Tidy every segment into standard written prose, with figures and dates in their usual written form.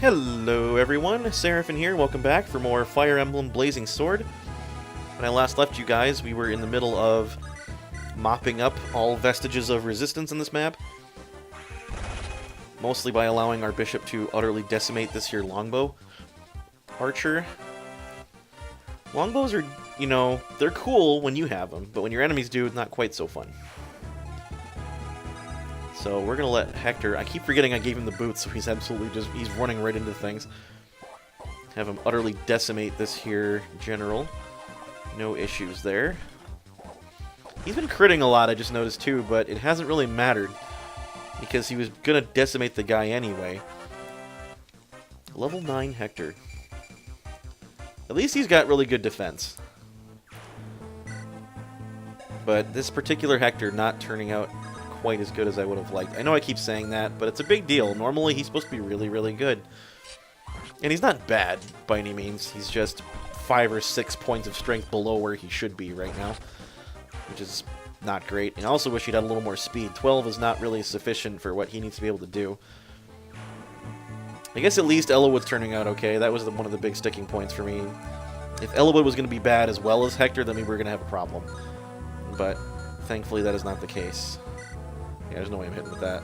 Hello everyone, Seraphin here, welcome back for more Fire Emblem Blazing Sword. When I last left you guys, we were in the middle of mopping up all vestiges of resistance in this map. Mostly by allowing our bishop to utterly decimate this here longbow archer. Longbows are, you know, they're cool when you have them, but when your enemies do, it's not quite so fun. So we're going to let Hector, I keep forgetting I gave him the boots, so he's absolutely just, he's running right into things. Have him utterly decimate this here general. No issues there. He's been critting a lot, I just noticed too, but it hasn't really mattered. Because he was going to decimate the guy anyway. Level 9 Hector. At least he's got really good defense. But this particular Hector not turning out quite as good as I would have liked. I know I keep saying that, but it's a big deal. Normally, he's supposed to be really, really good. And he's not bad, by any means. He's just 5 or 6 points of strength below where he should be right now. Which is not great. And I also wish he'd had a little more speed. 12 is not really sufficient for what he needs to be able to do. I guess at least Ellawood's turning out okay. That was one of the big sticking points for me. If Ellawood was going to be bad as well as Hector, then we were going to have a problem. But thankfully that is not the case. Yeah, there's no way I'm hitting with that.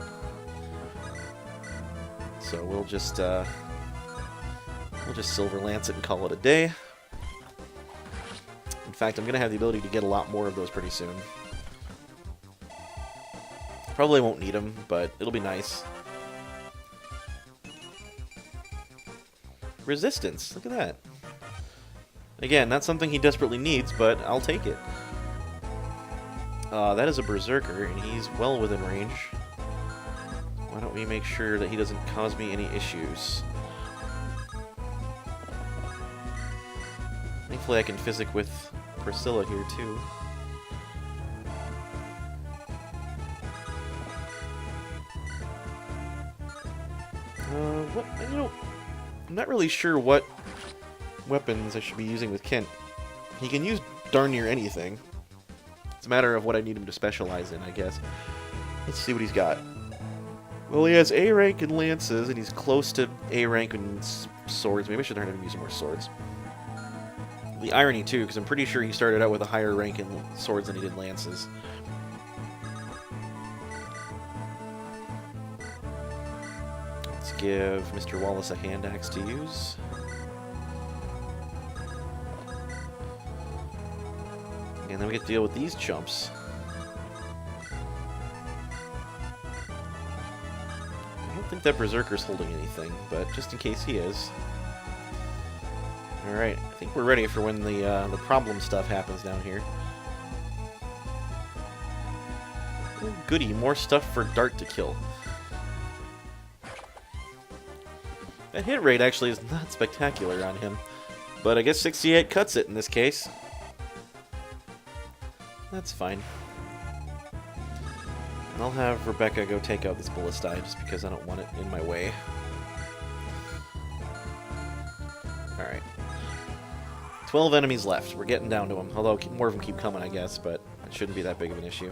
So we'll just Silver Lance it and call it a day. In fact, I'm going to have the ability to get a lot more of those pretty soon. Probably won't need them, but it'll be nice. Resistance, look at that. Again, not something he desperately needs, but I'll take it. That is a Berserker, and he's well within range. Why don't we make sure that he doesn't cause me any issues? Thankfully I can physic with Priscilla here, too. I'm not really sure what weapons I should be using with Kent. He can use darn near anything. It's a matter of what I need him to specialize in, I guess. Let's see what he's got. Well, he has A rank in lances, and he's close to A rank in swords. Maybe I should learn him to use more swords. The irony, too, because I'm pretty sure he started out with a higher rank in swords than he did lances. Let's give Mr. Wallace a hand axe to use. And then we get to deal with these chumps. I don't think that Berserker's holding anything, but just in case he is. Alright, I think we're ready for when the problem stuff happens down here. Oh, goody, more stuff for Dart to kill. That hit rate actually is not spectacular on him, but I guess 68 cuts it in this case. That's fine. And I'll have Rebecca go take out this Ballista just because I don't want it in my way. Alright. 12 enemies left. We're getting down to them, although more of them keep coming, I guess, but it shouldn't be that big of an issue.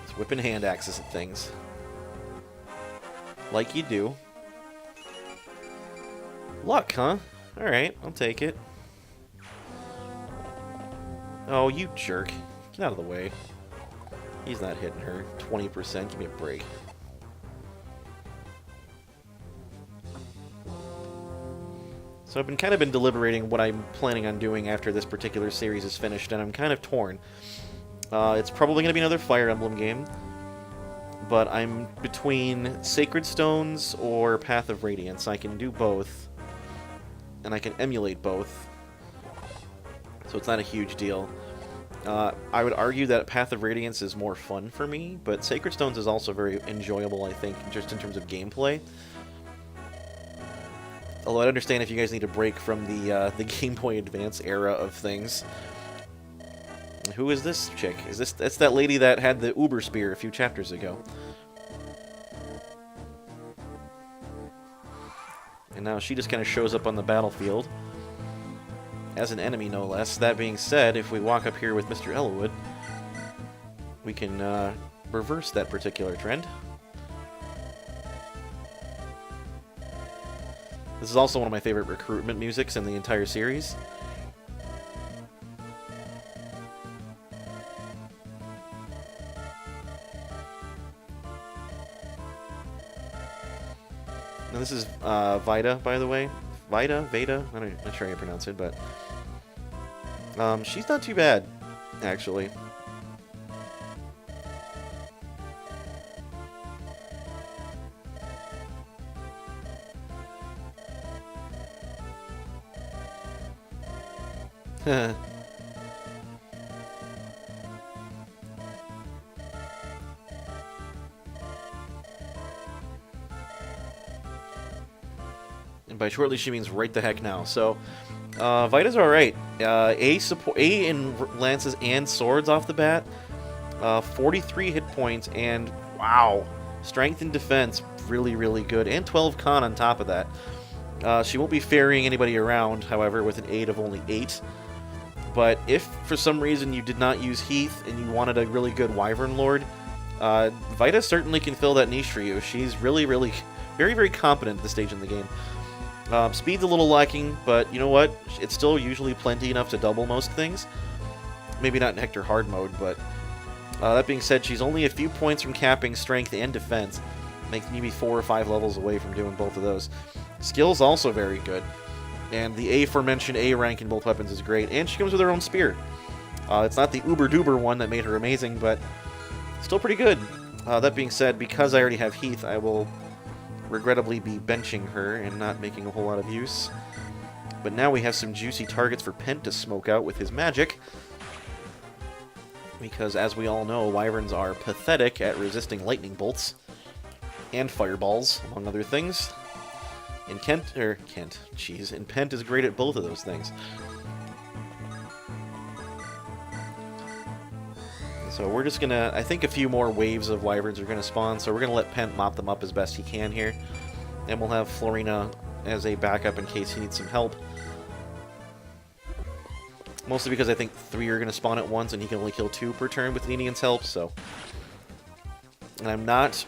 Just whipping hand axes at things. Like you do. Luck, huh? Alright, I'll take it. Oh, you jerk. Get out of the way. He's not hitting her. 20%, give me a break. So I've kind of been deliberating what I'm planning on doing after this particular series is finished, and I'm kind of torn. It's probably going to be another Fire Emblem game, but I'm between Sacred Stones or Path of Radiance. I can do both. And I can emulate both, so it's not a huge deal. I would argue that Path of Radiance is more fun for me, but Sacred Stones is also very enjoyable, I think, just in terms of gameplay. Although I understand if you guys need a break from the Game Boy Advance era of things. Who is this chick? That's that lady that had the Uber Spear a few chapters ago. And now she just kind of shows up on the battlefield. As an enemy, no less. That being said, if we walk up here with Mr. Ellawood, we can reverse that particular trend. This is also one of my favorite recruitment musics in the entire series. Now this is Vida, by the way. Veda? I'm not sure how you pronounce it, but she's not too bad, actually. And by shortly, she means right the heck now. So, Vita's alright. A in lances and swords off the bat. 43 hit points, and wow. Strength and defense, really, really good. And 12 con on top of that. She won't be ferrying anybody around, however, with an aid of only 8. But if, for some reason, you did not use Heath and you wanted a really good Wyvern Lord, Vita certainly can fill that niche for you. She's really, really, very, very competent at this stage in the game. Speed's a little lacking, but you know what? It's still usually plenty enough to double most things. Maybe not in Hector Hard mode, but that being said, she's only a few points from capping strength and defense. Makes maybe 4 or 5 levels away from doing both of those. Skill's also very good. And the aforementioned A rank in both weapons is great. And she comes with her own spear. It's not the uber-duber one that made her amazing, but still pretty good. That being said, because I already have Heath, I will regrettably be benching her and not making a whole lot of use. But now we have some juicy targets for Pent to smoke out with his magic. Because, as we all know, Wyverns are pathetic at resisting lightning bolts. And fireballs, among other things. And and Pent is great at both of those things. So we're just gonna, I think a few more waves of Wyverns are gonna spawn, so we're gonna let Pent mop them up as best he can here. And we'll have Florina as a backup in case he needs some help. Mostly because I think 3 are gonna spawn at once and he can only kill 2 per turn with Ninian's help, so. And I'm not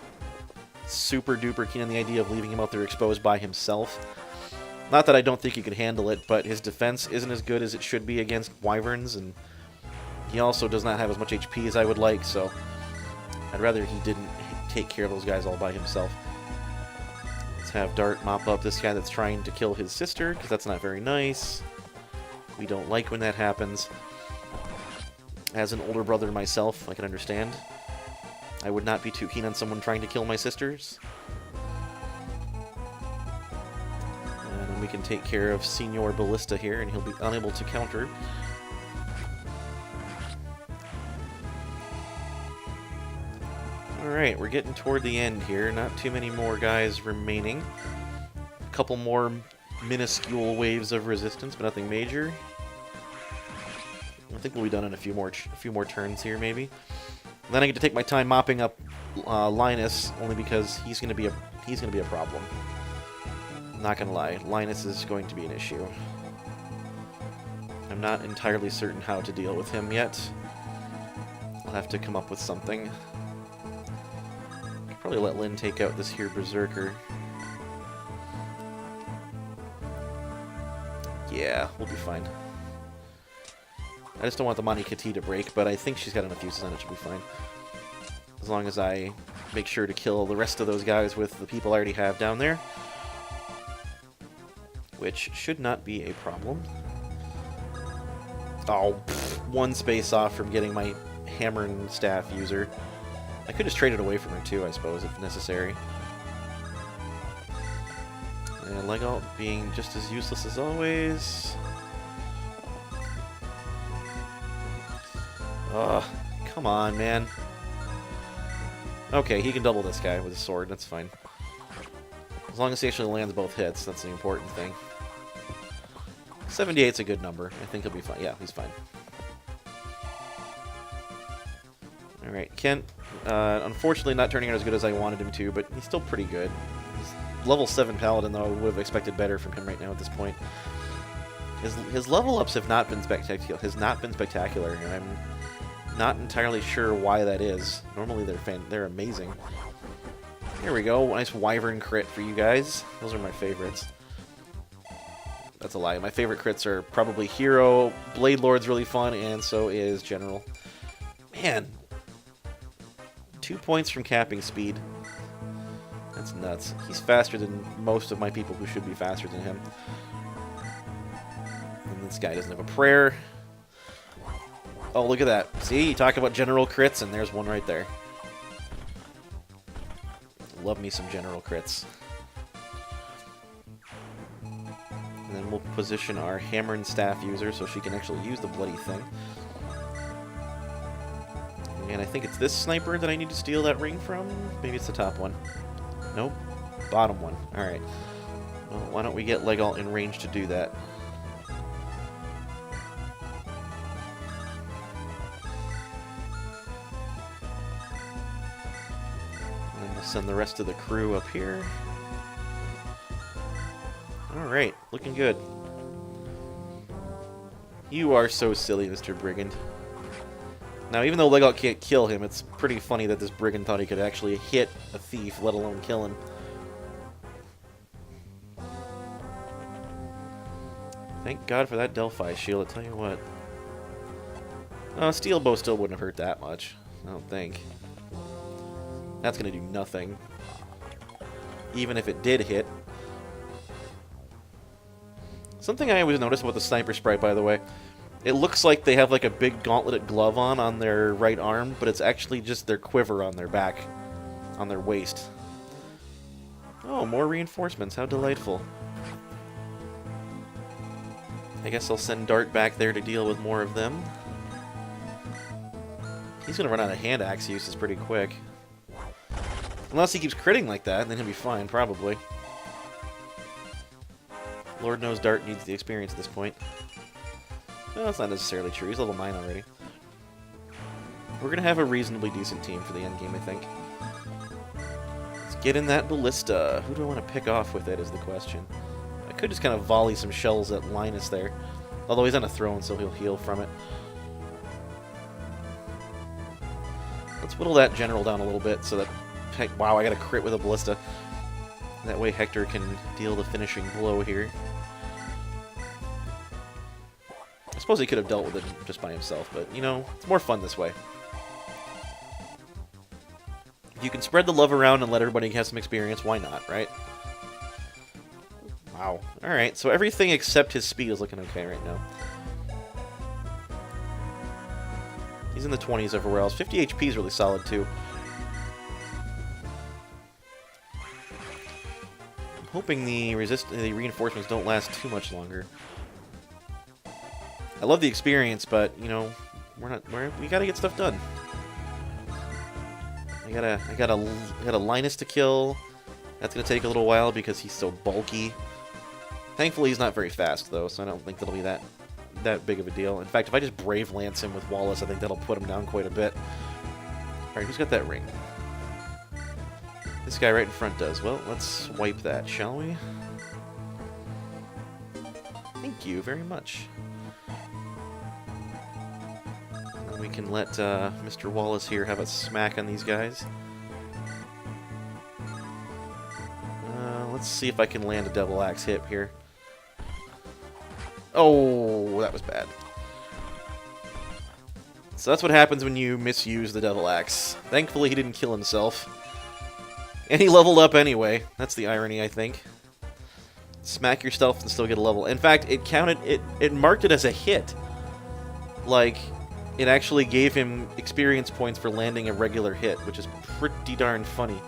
super duper keen on the idea of leaving him out there exposed by himself. Not that I don't think he could handle it, but his defense isn't as good as it should be against Wyverns, and he also does not have as much HP as I would like, so I'd rather he didn't take care of those guys all by himself. Let's have Dart mop up this guy that's trying to kill his sister, because that's not very nice. We don't like when that happens. As an older brother myself, I can understand. I would not be too keen on someone trying to kill my sisters. And then we can take care of Senor Ballista here, and he'll be unable to counter. Alright, we're getting toward the end here. Not too many more guys remaining. A couple more minuscule waves of resistance, but nothing major. I think we'll be done in a few more turns here, maybe. Then I get to take my time mopping up Linus, only because he's gonna be a problem. Not gonna lie, Linus is going to be an issue. I'm not entirely certain how to deal with him yet. I'll have to come up with something. Probably let Lynn take out this here Berserker. Yeah, we'll be fine. I just don't want the Mani Kati to break, but I think she's got enough uses on it, she'll be fine. As long as I make sure to kill the rest of those guys with the people I already have down there. Which should not be a problem. Oh, one space off from getting my hammer and staff user. I could just trade it away from her too, I suppose, if necessary. And Legault being just as useless as always. Ugh, come on, man. Okay, he can double this guy with a sword, that's fine. As long as he actually lands both hits, that's the important thing. 78's a good number. I think he'll be fine. Yeah, he's fine. Alright, Kent, unfortunately not turning out as good as I wanted him to, but he's still pretty good. He's level 7 Paladin, though. I would have expected better from him right now at this point. His level ups have not been spectacular. And I'm Not entirely sure why that is. Normally they're amazing. Here we go. Nice wyvern crit for you guys. Those are my favorites. That's a lie. My favorite crits are probably Hero, Blade Lord's really fun, and so is General. Man. 2 points from capping speed. That's nuts. He's faster than most of my people who should be faster than him. And this guy doesn't have a prayer. Oh, look at that. See, you talk about general crits, and there's one right there. Love me some general crits. And then we'll position our hammer and staff user so she can actually use the bloody thing. And I think it's this sniper that I need to steal that ring from. Maybe it's the top one. Nope. Bottom one. Alright. Well, why don't we get Legal in range to do that? And then we'll send the rest of the crew up here. Alright, looking good. You are so silly, Mr. Brigand. Now, even though Legal can't kill him, it's pretty funny that this Brigand thought he could actually hit a thief, let alone kill him. Thank God for that Delphi shield, I tell you what. Steel bow still wouldn't have hurt that much, I don't think. That's going to do nothing. Even if it did hit. Something I always notice about the sniper sprite, by the way, it looks like they have like a big gauntleted glove on their right arm, but it's actually just their quiver on their back, on their waist. Oh, more reinforcements, how delightful. I guess I'll send Dart back there to deal with more of them. He's going to run out of hand axe uses pretty quick. Unless he keeps critting like that, then he'll be fine, probably. Lord knows Dart needs the experience at this point. No, that's not necessarily true. He's level 9 already. We're going to have a reasonably decent team for the endgame, I think. Let's get in that ballista. Who do I want to pick off with it is the question. I could just kind of volley some shells at Linus there. Although he's on a throne, so he'll heal from it. Let's whittle that general down a little bit so that... Wow, I got a crit with a ballista. That way Hector can deal the finishing blow here. I suppose he could have dealt with it just by himself, but, you know, it's more fun this way. If you can spread the love around and let everybody have some experience, why not, right? Wow. Alright, so everything except his speed is looking okay right now. He's in the 20s everywhere else. 50 HP is really solid, too. I'm hoping the reinforcements don't last too much longer. I love the experience, but, you know, we gotta get stuff done. I got a Linus to kill. That's gonna take a little while because he's so bulky. Thankfully, he's not very fast, though, so I don't think that'll be that big of a deal. In fact, if I just Brave Lance him with Wallace, I think that'll put him down quite a bit. Alright, who's got that ring? This guy right in front does. Well, let's wipe that, shall we? Thank you very much. And we can let Mr. Wallace here have a smack on these guys. Let's see if I can land a Devil Axe hit here. Oh, that was bad. So that's what happens when you misuse the Devil Axe. Thankfully, he didn't kill himself. And he leveled up anyway. That's the irony, I think. Smack yourself and still get a level. In fact, it marked it as a hit. Like, it actually gave him experience points for landing a regular hit, which is pretty darn funny.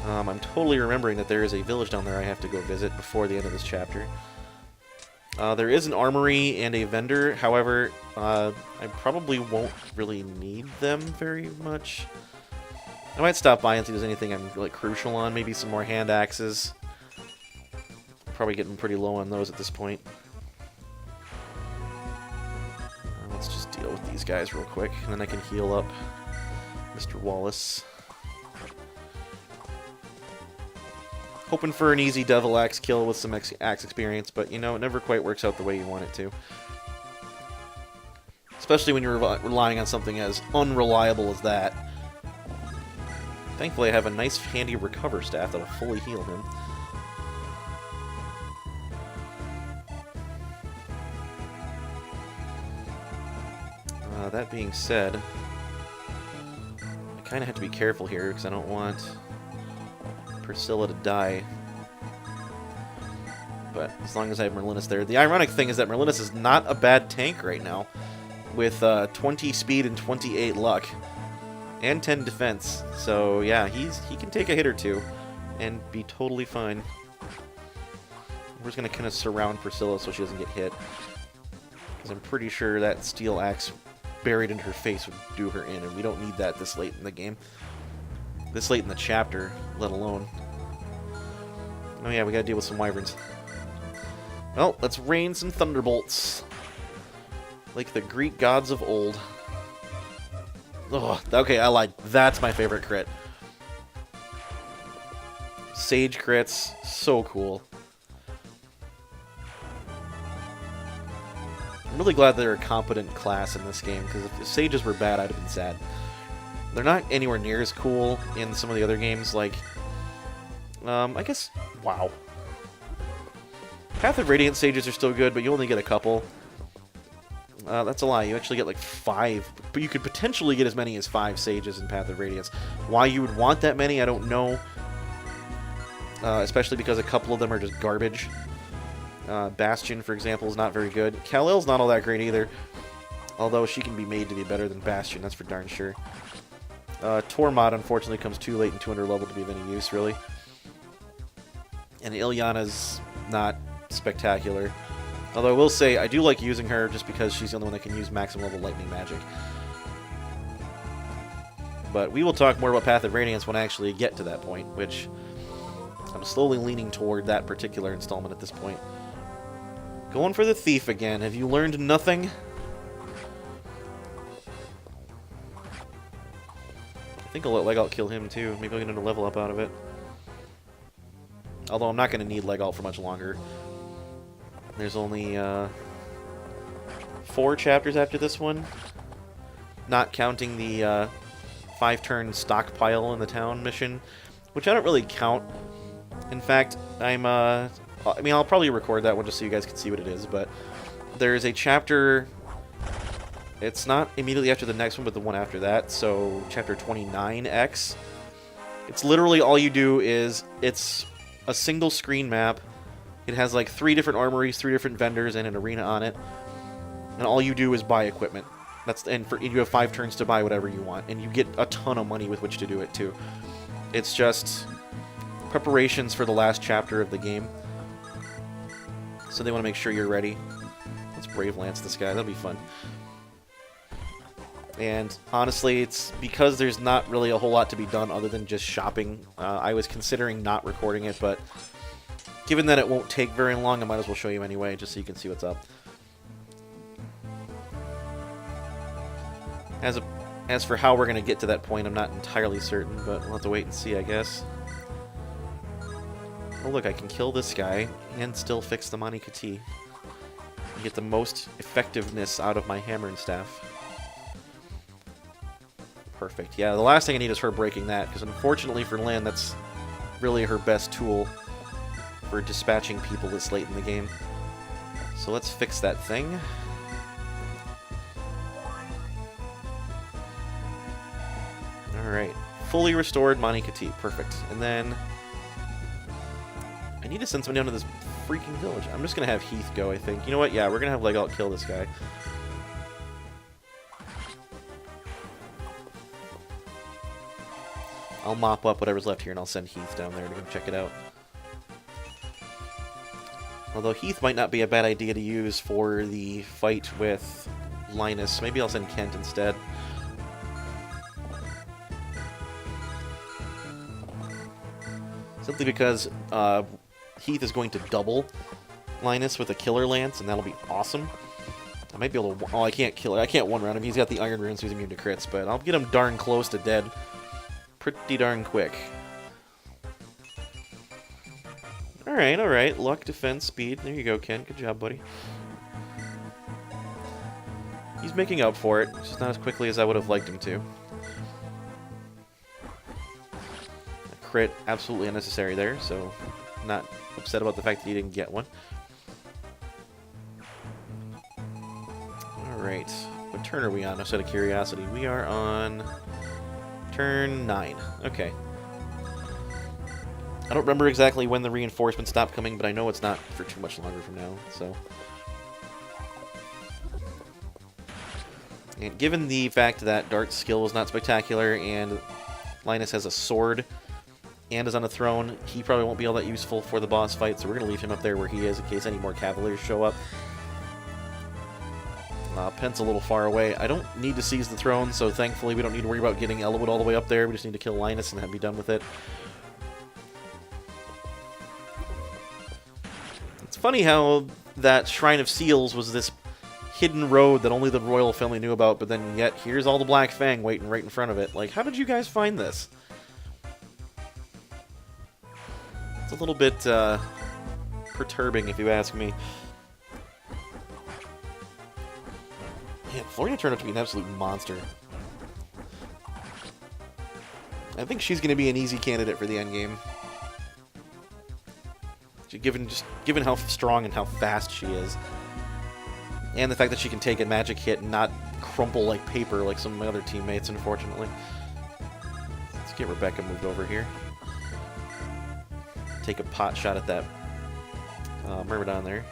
I'm totally remembering that there is a village down there I have to go visit before the end of this chapter. There is an armory and a vendor, however, I probably won't really need them very much. I might stop by and see if there's anything I'm really crucial on, maybe some more hand axes. Probably getting pretty low on those at this point. Let's just deal with these guys real quick, and then I can heal up Mr. Wallace. Hoping for an easy Devil Axe kill with some axe experience, but, you know, it never quite works out the way you want it to. Especially when you're relying on something as unreliable as that. Thankfully, I have a nice, handy recover staff that'll fully heal him. That being said, I kind of have to be careful here because I don't want Priscilla to die. But as long as I have Merlinus there. The ironic thing is that Merlinus is not a bad tank right now, with 20 speed and 28 luck, and 10 defense. So yeah, he can take a hit or two and be totally fine. We're just going to kind of surround Priscilla so she doesn't get hit, because I'm pretty sure that steel axe buried in her face would do her in, and we don't need that this late in the game. This late in the chapter, let alone. Oh yeah, we gotta deal with some wyverns. Well, let's rain some thunderbolts. Like the Greek gods of old. Oh, okay, I lied. That's my favorite crit. Sage crits, so cool. I'm really glad they're a competent class in this game, because if the sages were bad, I'd have been sad. They're not anywhere near as cool in some of the other games, like, I guess, wow. Path of Radiance sages are still good, but you only get a couple. That's a lie, you actually get like 5, but you could potentially get as many as 5 sages in Path of Radiance. Why you would want that many, I don't know. Especially because a couple of them are just garbage. Bastion, for example, is not very good. Kal-El's not all that great either, although she can be made to be better than Bastion, that's for darn sure. Tormod, unfortunately, comes too late and 200 level to be of any use, really. And Ilyana's not spectacular. Although I will say, I do like using her just because she's the only one that can use maximum level lightning magic. But we will talk more about Path of Radiance when I actually get to that point, which I'm slowly leaning toward that particular installment at this point. Going for the thief again. Have you learned nothing? I think I'll let Legault kill him too. Maybe I'll get a level up out of it. Although I'm not going to need Legault for much longer. There's only 4 chapters after this one. Not counting the 5-turn stockpile in the town mission, which I don't really count. In fact, I mean, I'll probably record that one just so you guys can see what it is, but there's a chapter, it's not immediately after the next one, but the one after that, so chapter 29X. It's literally all you do is, it's a single screen map. It has like 3 different armories, 3 different vendors, and an arena on it, and all you do is buy equipment. And you have 5 turns to buy whatever you want, and you get a ton of money with which to do it too. It's just preparations for the last chapter of the game. So they want to make sure you're ready. Let's Brave Lance this guy. That'll be fun. And honestly, it's because there's not really a whole lot to be done other than just shopping. I was considering not recording it, but given that it won't take very long, I might as well show you anyway, just so you can see what's up. As for how we're going to get to that point, I'm not entirely certain, but we'll have to wait and see, I guess. Oh look, I can kill this guy and still fix the Mani Kati. And get the most effectiveness out of my hammer and staff. Perfect. Yeah, the last thing I need is her breaking that, because unfortunately for Lynn, that's really her best tool for dispatching people this late in the game. So let's fix that thing. Alright. Fully restored Mani Kati. Perfect. And then I need to send someone down to this freaking village. I'm just going to have Heath go, I think. You know what? Yeah, we're going to have Legault kill this guy. I'll mop up whatever's left here, and I'll send Heath down there to go check it out. Although Heath might not be a bad idea to use for the fight with Linus. Maybe I'll send Kent instead. Simply because Heath is going to double Linus with a Killer Lance, and that'll be awesome. I might be able to... Oh, I can't kill it. I can't one-round him. He's got the Iron Runes, so he's immune to crits, but I'll get him darn close to dead pretty darn quick. Alright, alright. Luck, defense, speed. There you go, Ken. Good job, buddy. He's making up for it, just not as quickly as I would have liked him to. A crit, absolutely unnecessary there, so not upset about the fact that he didn't get one. Alright, what turn are we on? Just out of curiosity. We are on turn 9. Okay. I don't remember exactly when the reinforcements stopped coming, but I know it's not for too much longer from now, so... And given the fact that Dart's skill was not spectacular, and Linus has a sword, and is on a throne, he probably won't be all that useful for the boss fight, so we're going to leave him up there where he is in case any more Cavaliers show up. Pent's a little far away. I don't need to seize the throne, so thankfully we don't need to worry about getting Elwood all the way up there. We just need to kill Linus and then be done with it. It's funny how that Shrine of Seals was this hidden road that only the royal family knew about, but then yet here's all the Black Fang waiting right in front of it. Like, how did you guys find this? It's a little bit perturbing, if you ask me. Man, Florina turned out to be an absolute monster. I think she's going to be an easy candidate for the endgame. Given how strong and how fast she is. And the fact that she can take a magic hit and not crumple like paper like some of my other teammates, unfortunately. Let's get Rebecca moved over here. Take a pot shot at that Myrmidon there.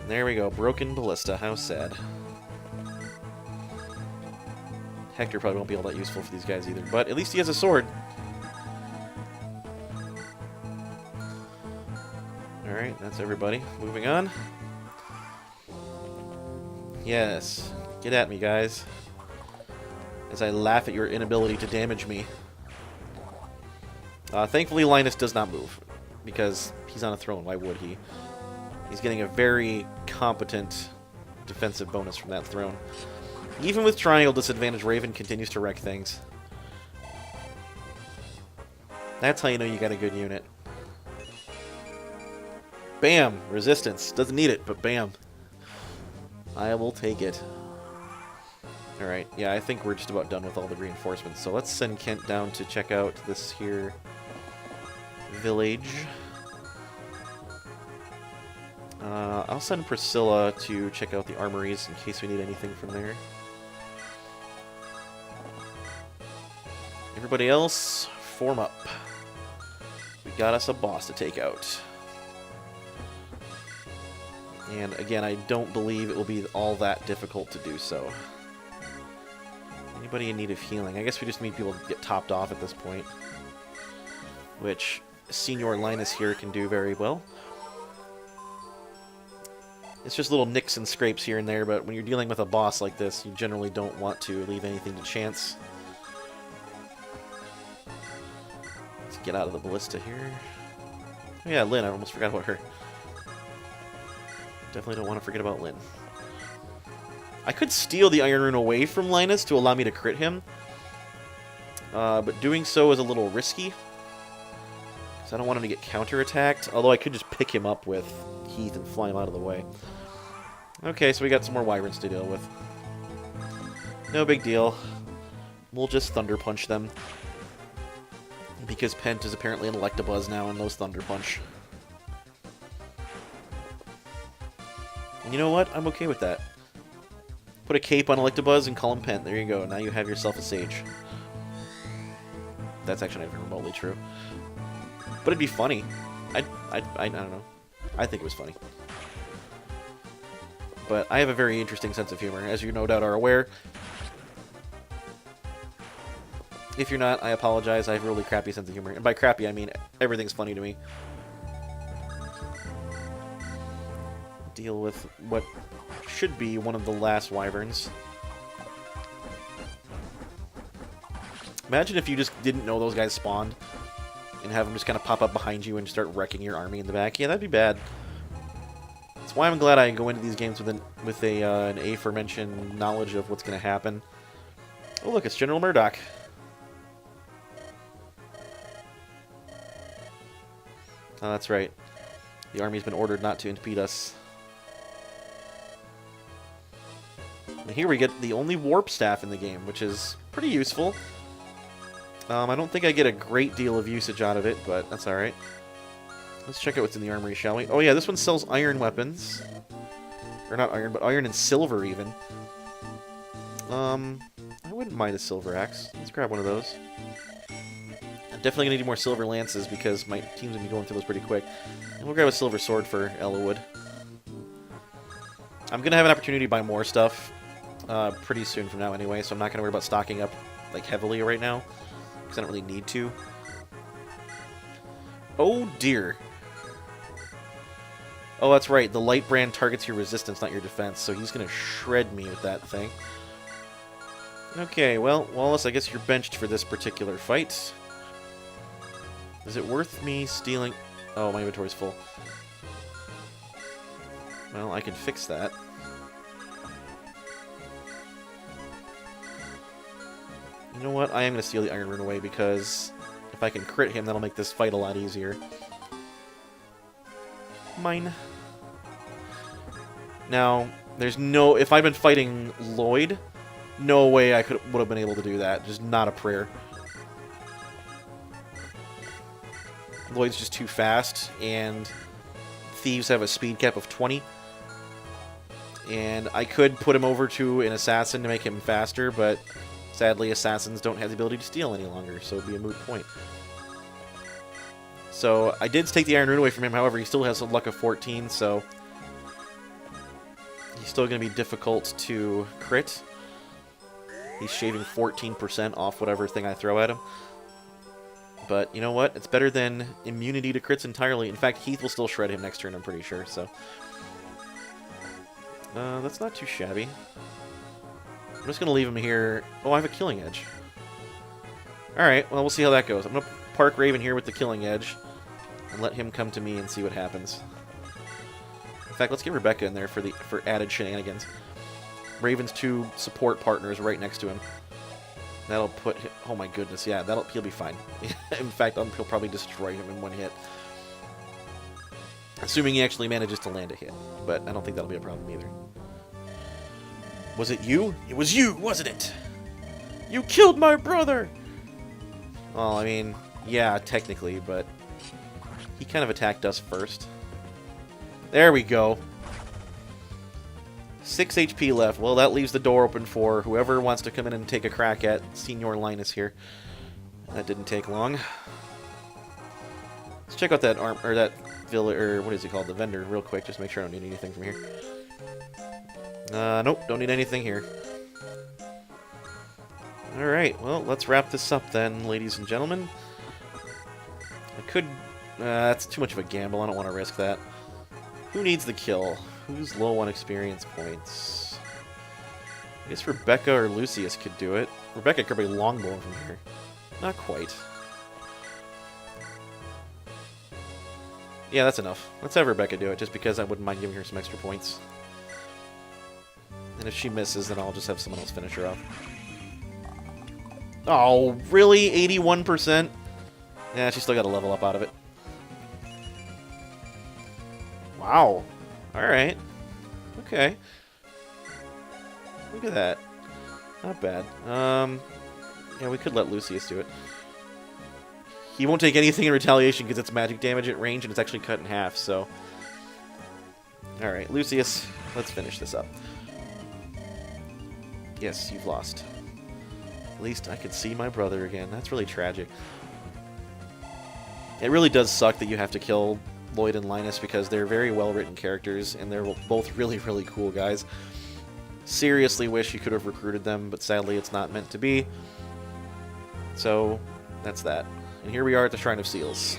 And there we go. Broken Ballista. How sad. Hector probably won't be all that useful for these guys either, but at least he has a sword. Alright, that's everybody. Moving on. Yes. Get at me, guys. As I laugh at your inability to damage me. Thankfully, Linus does not move. Because he's on a throne. Why would he? He's getting a very competent defensive bonus from that throne. Even with triangle disadvantage, Raven continues to wreck things. That's how you know you got a good unit. Bam! Resistance. Doesn't need it, but bam. I will take it. Alright, yeah, I think we're just about done with all the reinforcements. So let's send Kent down to check out this here village. I'll send Priscilla to check out the armories in case we need anything from there. Everybody else, form up. We got us a boss to take out. And again, I don't believe it will be all that difficult to do so. Anybody in need of healing? I guess we just need people to get topped off at this point. Which Senior Linus here can do very well. It's just little nicks and scrapes here and there, but when you're dealing with a boss like this, you generally don't want to leave anything to chance. Let's get out of the ballista here. Oh yeah, Lynn, I almost forgot about her. Definitely don't want to forget about Lynn. I could steal the Iron Rune away from Linus to allow me to crit him. But doing so is a little risky. Because I don't want him to get counterattacked. Although I could just pick him up with Heath and fly him out of the way. Okay, so we got some more Wyverns to deal with. No big deal. We'll just Thunder Punch them. Because Pent is apparently an Electabuzz now and knows Thunder Punch. And you know what? I'm okay with that. Put a cape on Electabuzz and call him Pent. There you go. Now you have yourself a Sage. That's actually not even remotely true. But it'd be funny. I don't know. I think it was funny. But I have a very interesting sense of humor, as you no doubt are aware. If you're not, I apologize. I have a really crappy sense of humor. And by crappy, I mean everything's funny to me. Deal with what should be one of the last Wyverns. Imagine if you just didn't know those guys spawned and have them just kind of pop up behind you and start wrecking your army in the back. Yeah, that'd be bad. That's why I'm glad I go into these games with an aforementioned knowledge of what's going to happen. Oh, look, it's General Murdoch. Oh, that's right. The army's been ordered not to impede us. And here we get the only warp staff in the game, which is pretty useful. I don't think I get a great deal of usage out of it, but that's alright. Let's check out what's in the armory, shall we? Oh yeah, this one sells iron weapons. Or not iron, but iron and silver, even. I wouldn't mind a silver axe. Let's grab one of those. I'm definitely going to need more silver lances because my team's going to be going through those pretty quick. And we'll grab a silver sword for Ellawood. I'm going to have an opportunity to buy more stuff pretty soon from now anyway, so I'm not going to worry about stocking up like heavily right now because I don't really need to. Oh dear. Oh, that's right. The light brand targets your resistance, not your defense, so he's going to shred me with that thing. Okay, well, Wallace, I guess you're benched for this particular fight. Is it worth me stealing... Oh, my inventory's full. Well, I can fix that. You know what? I am going to steal the Iron Rune away because if I can crit him, that'll make this fight a lot easier. Mine. Now, there's no... If I'd been fighting Lloyd, no way I would have been able to do that. Just not a prayer. Lloyd's just too fast, and thieves have a speed cap of 20. And I could put him over to an assassin to make him faster, but sadly assassins don't have the ability to steal any longer, so it'd be a moot point. So I did take the Iron Rune away from him, however, he still has a luck of 14, so he's still going to be difficult to crit. He's shaving 14% off whatever thing I throw at him. But you know what? It's better than immunity to crits entirely. In fact, Heath will still shred him next turn, I'm pretty sure, so... that's not too shabby. I'm just going to leave him here. Oh, I have a Killing Edge. Alright, well, we'll see how that goes. I'm going to park Raven here with the Killing Edge and let him come to me and see what happens. In fact, let's get Rebecca in there for added shenanigans. Raven's two support partners right next to him. That'll put him, oh my goodness, yeah, he'll be fine. In fact, he'll probably destroy him in one hit. Assuming he actually manages to land a hit. But I don't think that'll be a problem either. Was it you? It was you, wasn't it? You killed my brother! Well, I mean, yeah, technically, but he kind of attacked us first. There we go. 6 HP left. Well, that leaves the door open for whoever wants to come in and take a crack at Senior Linus here. That didn't take long. Let's check out that that village, or what is he called, the vendor, real quick. Just make sure I don't need anything from here. Nope, don't need anything here. All right, well, let's wrap this up then, ladies and gentlemen. I could. That's too much of a gamble. I don't want to risk that. Who needs the kill? Who's low on experience points? I guess Rebecca or Lucius could do it. Rebecca could probably longbow him from here. Not quite. Yeah, that's enough. Let's have Rebecca do it, just because I wouldn't mind giving her some extra points. And if she misses, then I'll just have someone else finish her off. Oh, really? 81%? Yeah, she still got a level up out of it. Wow. Alright. Okay. Look at that. Not bad. Yeah, we could let Lucius do it. He won't take anything in retaliation because it's magic damage at range and it's actually cut in half, so... Alright, Lucius, let's finish this up. Yes, you've lost. At least I could see my brother again. That's really tragic. It really does suck that you have to kill Lloyd and Linus because they're very well-written characters and they're both really, really cool guys. Seriously wish you could have recruited them, but sadly it's not meant to be. So, that's that. And here we are at the Shrine of Seals.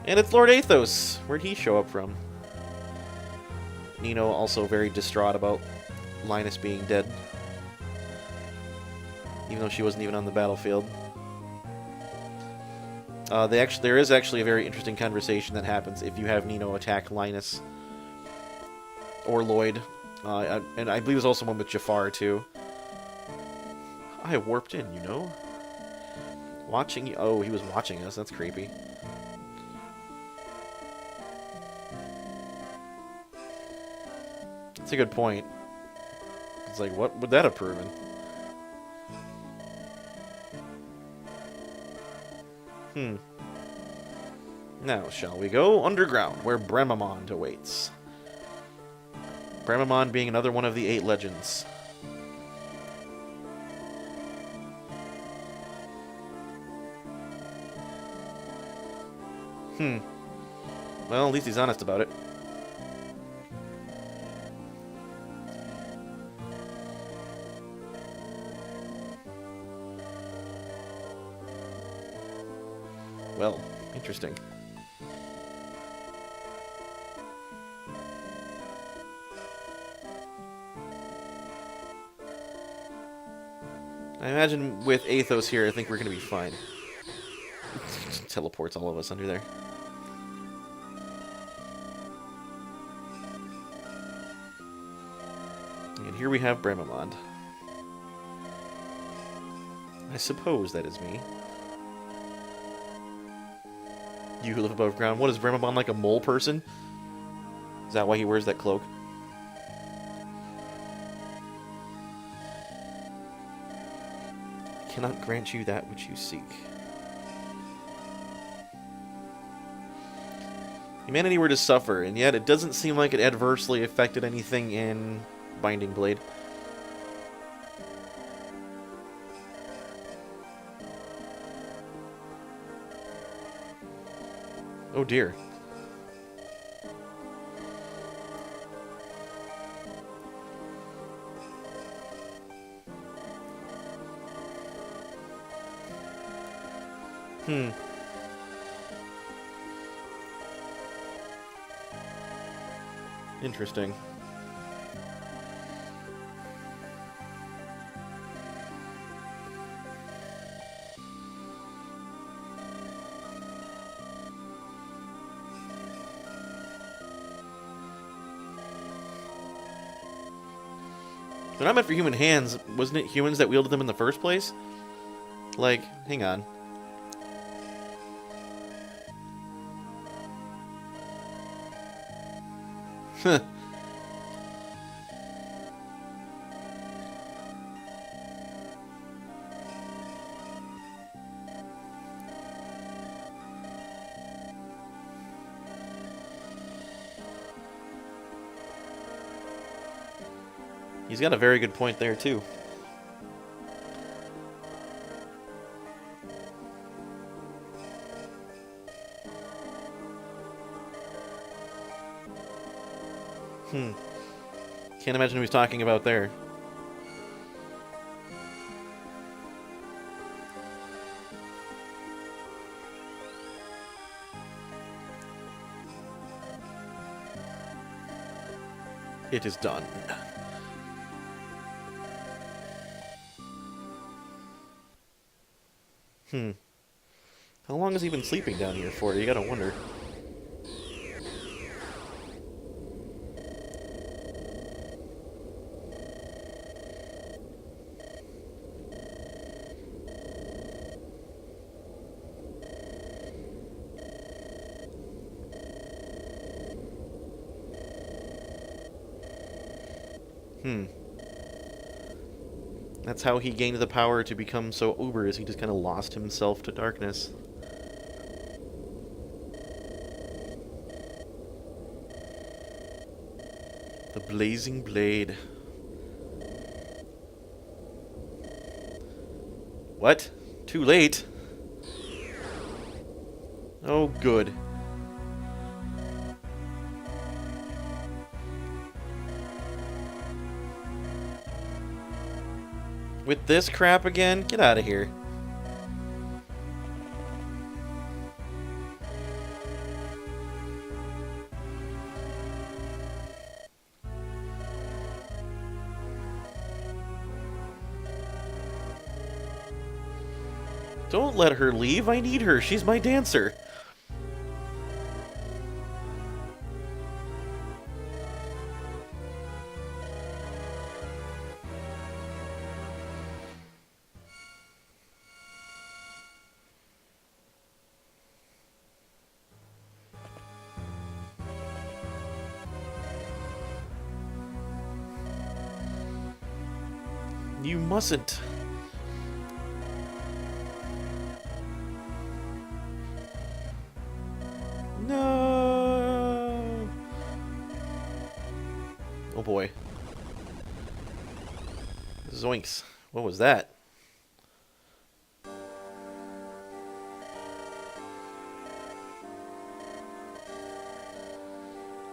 And it's Lord Athos! Where'd he show up from? Nino also very distraught about Linus being dead. Even though she wasn't even on the battlefield. There is actually a very interesting conversation that happens if you have Nino attack Linus or Lloyd. And I believe there's also one with Jafar, too. I warped in, you know? Watching... Oh, he was watching us. That's creepy. That's a good point. It's like, what would that have proven? Now, shall we go underground, where Bremamond awaits? Bremamond being another one of the 8 legends. Well, at least he's honest about it. Well, interesting. I imagine with Athos here, I think we're going to be fine. Teleports all of us under there. And here we have Bremamond. I suppose that is me. You who live above ground. What is Bremamond, like a mole person? Is that why he wears that cloak? I cannot grant you that which you seek. Humanity were to suffer, and yet it doesn't seem like it adversely affected anything in Binding Blade. Oh dear. Interesting. They're not meant for human hands. Wasn't it humans that wielded them in the first place? Like, hang on. Huh. He's got a very good point there, too. Can't imagine who he's talking about there. It is done. How long has he been sleeping down here for? You gotta wonder. That's how he gained the power to become so uber, is he just kind of lost himself to darkness. The blazing blade. What? Too late? Oh, good. With this crap again? Get out of here. Don't let her leave. I need her. She's my dancer. You mustn't. No. Oh boy. Zoinks. What was that?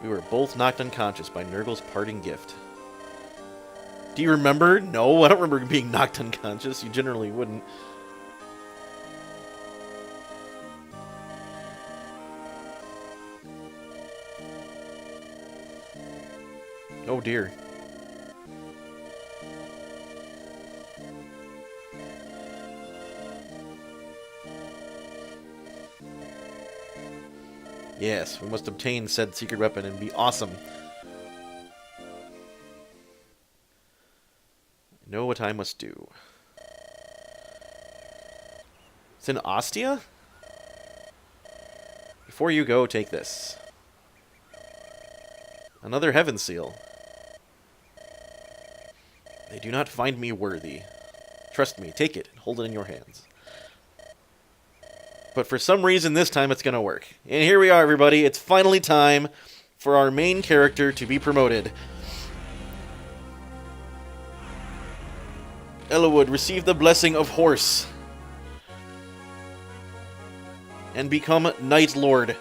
We were both knocked unconscious by Nurgle's parting gift. Do you remember? No, I don't remember being knocked unconscious. You generally wouldn't. Oh dear. Yes, we must obtain said secret weapon and be awesome. Know what I must do. It's in Ostia? Before you go, take this. Another Heaven Seal. They do not find me worthy. Trust me, take it and hold it in your hands. But for some reason, this time it's going to work. And here we are, everybody. It's finally time for our main character to be promoted. Ellawood, receive the blessing of Horse. And become Night Lord.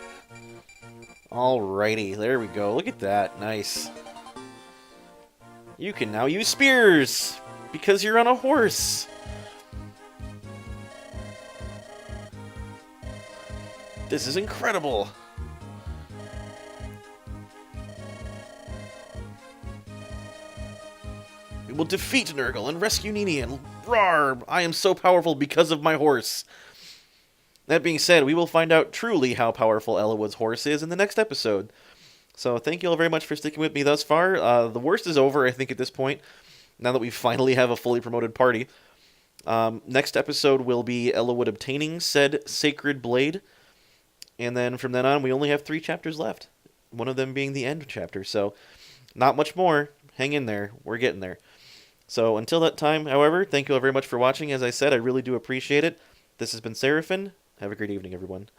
Alrighty, there we go. Look at that. Nice. You can now use spears, because you're on a horse. This is incredible. We will defeat Nurgle and rescue Nini and roar! I am so powerful because of my horse. That being said, we will find out truly how powerful Ellawood's horse is in the next episode. So thank you all very much for sticking with me thus far. The worst is over, I think, at this point, now that we finally have a fully promoted party. Next episode will be Ellawood obtaining said Sacred Blade. And then from then on, we only have 3 chapters left. One of them being the end chapter. So not much more. Hang in there. We're getting there. So until that time, however, thank you all very much for watching. As I said, I really do appreciate it. This has been Seraphin. Have a great evening, everyone.